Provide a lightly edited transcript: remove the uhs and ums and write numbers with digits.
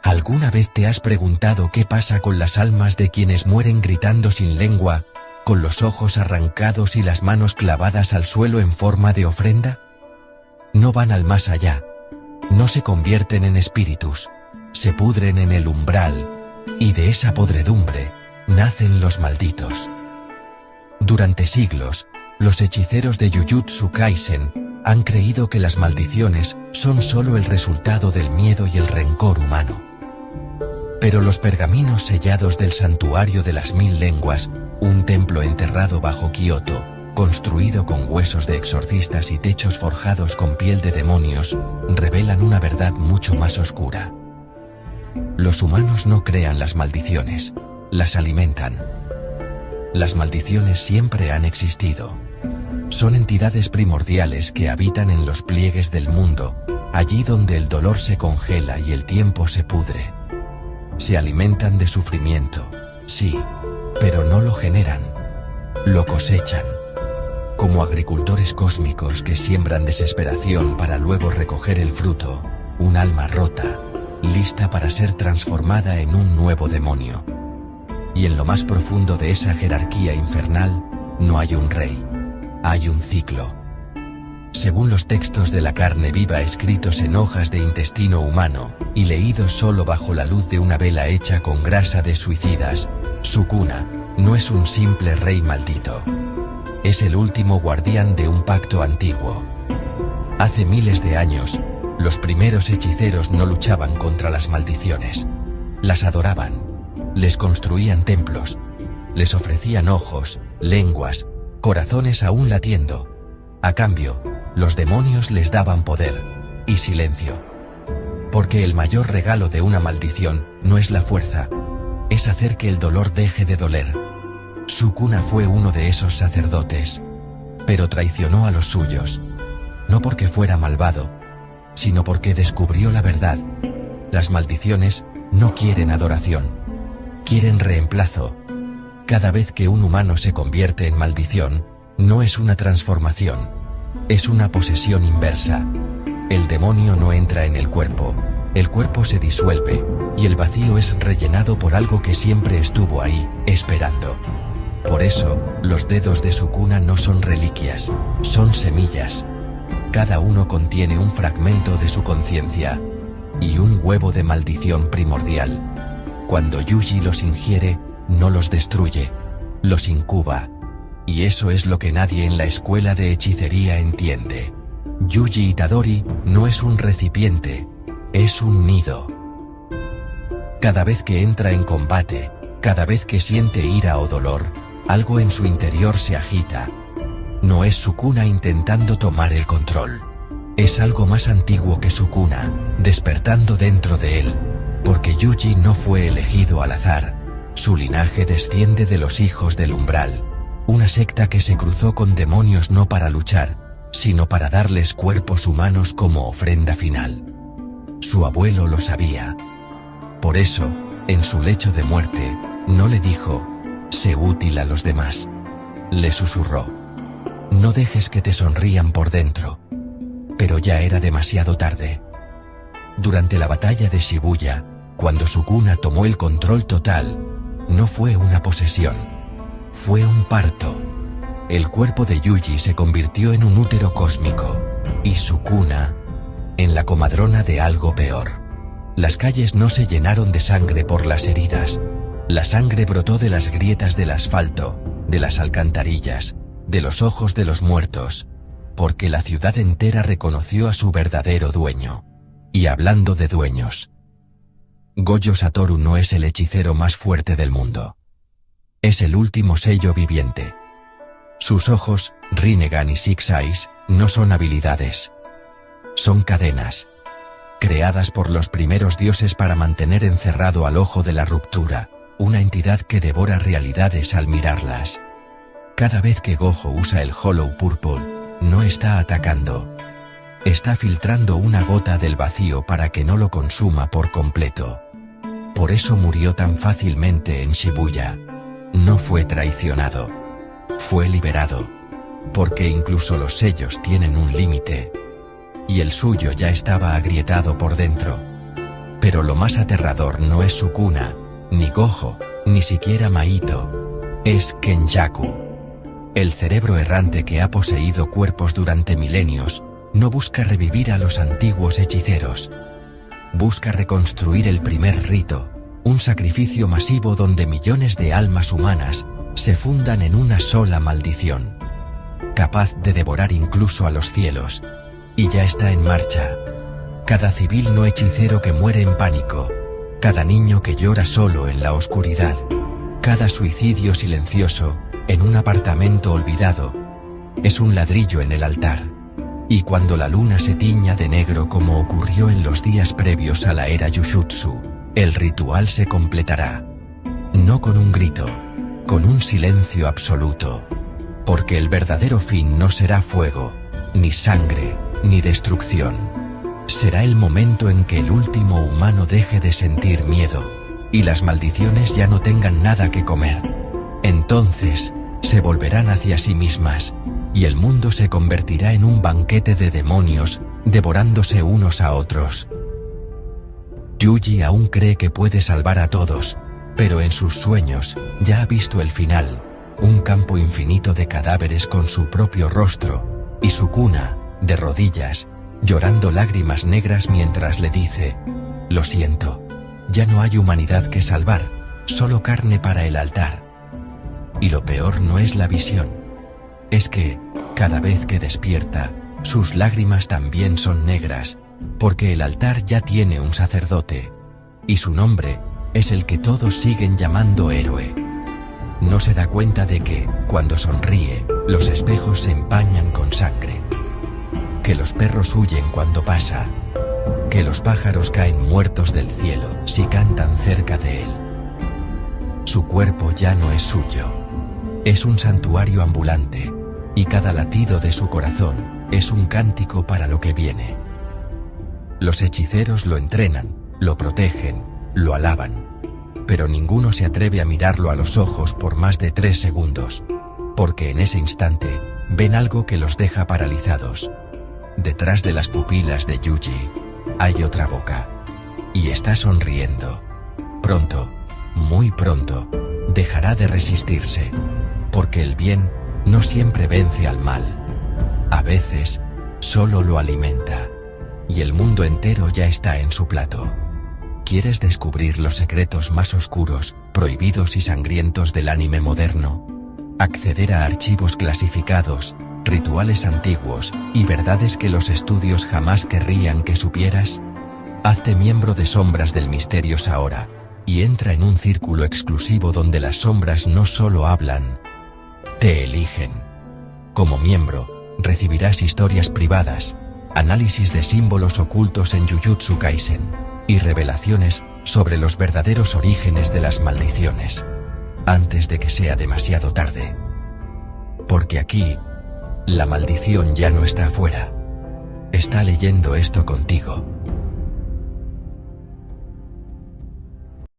¿Alguna vez te has preguntado qué pasa con las almas de quienes mueren gritando sin lengua, con los ojos arrancados y las manos clavadas al suelo en forma de ofrenda? No van al más allá, no se convierten en espíritus, se pudren en el umbral, y de esa podredumbre nacen los malditos. Durante siglos, los hechiceros de Jujutsu Kaisen han creído que las maldiciones son solo el resultado del miedo y el rencor humano. Pero los pergaminos sellados del Santuario de las Mil Lenguas, un templo enterrado bajo Kioto, construido con huesos de exorcistas y techos forjados con piel de demonios, revelan una verdad mucho más oscura. Los humanos no crean las maldiciones, las alimentan. Las maldiciones siempre han existido. Son entidades primordiales que habitan en los pliegues del mundo, allí donde el dolor se congela y el tiempo se pudre. Se alimentan de sufrimiento, sí, pero no lo generan, lo cosechan. Como agricultores cósmicos que siembran desesperación para luego recoger el fruto, un alma rota, lista para ser transformada en un nuevo demonio. Y en lo más profundo de esa jerarquía infernal, no hay un rey, hay un ciclo. Según los textos de la carne viva escritos en hojas de intestino humano, y leídos solo bajo la luz de una vela hecha con grasa de suicidas, Sukuna no es un simple rey maldito. Es el último guardián de un pacto antiguo. Hace miles de años, los primeros hechiceros no luchaban contra las maldiciones. Las adoraban. Les construían templos. Les ofrecían ojos, lenguas, corazones aún latiendo. A cambio, los demonios les daban poder y silencio. Porque el mayor regalo de una maldición no es la fuerza, es hacer que el dolor deje de doler. Sukuna fue uno de esos sacerdotes, pero traicionó a los suyos. No porque fuera malvado, sino porque descubrió la verdad. Las maldiciones no quieren adoración, quieren reemplazo. Cada vez que un humano se convierte en maldición, no es una transformación, es una posesión inversa. El demonio no entra en el cuerpo se disuelve, y el vacío es rellenado por algo que siempre estuvo ahí, esperando. Por eso, los dedos de Sukuna no son reliquias, son semillas. Cada uno contiene un fragmento de su conciencia, y un huevo de maldición primordial. Cuando Yuji los ingiere, no los destruye, los incuba. Y eso es lo que nadie en la escuela de hechicería entiende. Yuji Itadori no es un recipiente, es un nido. Cada vez que entra en combate, cada vez que siente ira o dolor, algo en su interior se agita. No es Sukuna intentando tomar el control. Es algo más antiguo que Sukuna, despertando dentro de él. Porque Yuji no fue elegido al azar. Su linaje desciende de los hijos del umbral. Una secta que se cruzó con demonios no para luchar, sino para darles cuerpos humanos como ofrenda final. Su abuelo lo sabía. Por eso, en su lecho de muerte, no le dijo, sé útil a los demás. Le susurró, no dejes que te sonrían por dentro. Pero ya era demasiado tarde. Durante la batalla de Shibuya, cuando Sukuna tomó el control total, no fue una posesión, fue un parto. El cuerpo de Yuji se convirtió en un útero cósmico, y Sukuna, en la comadrona de algo peor. Las calles no se llenaron de sangre por las heridas. La sangre brotó de las grietas del asfalto, de las alcantarillas, de los ojos de los muertos, porque la ciudad entera reconoció a su verdadero dueño. Y hablando de dueños, Gojo Satoru no es el hechicero más fuerte del mundo. Es el último sello viviente. Sus ojos, Rinnegan y Six Eyes, no son habilidades. Son cadenas, creadas por los primeros dioses para mantener encerrado al ojo de la ruptura, una entidad que devora realidades al mirarlas. Cada vez que Gojo usa el Hollow Purple, no está atacando. Está filtrando una gota del vacío para que no lo consuma por completo. Por eso murió tan fácilmente en Shibuya. No fue traicionado. Fue liberado. Porque incluso los sellos tienen un límite. Y el suyo ya estaba agrietado por dentro. Pero lo más aterrador no es Sukuna, ni Gojo, ni siquiera Mahito. Es Kenjaku. El cerebro errante que ha poseído cuerpos durante milenios, no busca revivir a los antiguos hechiceros. Busca reconstruir el primer rito, un sacrificio masivo donde millones de almas humanas se fundan en una sola maldición, capaz de devorar incluso a los cielos. Y ya está en marcha. Cada civil no hechicero que muere en pánico, cada niño que llora solo en la oscuridad, cada suicidio silencioso en un apartamento olvidado, es un ladrillo en el altar. Y cuando la luna se tiña de negro como ocurrió en los días previos a la era Jujutsu, el ritual se completará. No con un grito, con un silencio absoluto. Porque el verdadero fin no será fuego, ni sangre, ni destrucción. Será el momento en que el último humano deje de sentir miedo, y las maldiciones ya no tengan nada que comer. Entonces, se volverán hacia sí mismas, y el mundo se convertirá en un banquete de demonios, devorándose unos a otros. Yuji aún cree que puede salvar a todos, pero en sus sueños, ya ha visto el final, un campo infinito de cadáveres con su propio rostro, y Sukuna, de rodillas, llorando lágrimas negras mientras le dice: «Lo siento, ya no hay humanidad que salvar, solo carne para el altar». Y lo peor no es la visión. Es que, cada vez que despierta, sus lágrimas también son negras, porque el altar ya tiene un sacerdote, y su nombre es el que todos siguen llamando héroe. No se da cuenta de que, cuando sonríe, los espejos se empañan con sangre. Que los perros huyen cuando pasa. Que los pájaros caen muertos del cielo si cantan cerca de él. Su cuerpo ya no es suyo. Es un santuario ambulante, y cada latido de su corazón es un cántico para lo que viene. Los hechiceros lo entrenan, lo protegen, lo alaban. Pero ninguno se atreve a mirarlo a los ojos por más de 3 segundos, porque en ese instante ven algo que los deja paralizados. Detrás de las pupilas de Yuji hay otra boca, y está sonriendo. Pronto, muy pronto, dejará de resistirse, porque el bien no siempre vence al mal. A veces, solo lo alimenta, y el mundo entero ya está en su plato. ¿Quieres descubrir los secretos más oscuros, prohibidos y sangrientos del anime moderno? Acceder a archivos clasificados, rituales antiguos y verdades que los estudios jamás querrían que supieras. Hazte miembro de Sombras del Misterios ahora, y entra en un círculo exclusivo donde las sombras no solo hablan, te eligen. Como miembro, recibirás historias privadas, análisis de símbolos ocultos en Jujutsu Kaisen, y revelaciones sobre los verdaderos orígenes de las maldiciones, antes de que sea demasiado tarde. Porque aquí, la maldición ya no está afuera. Está leyendo esto contigo.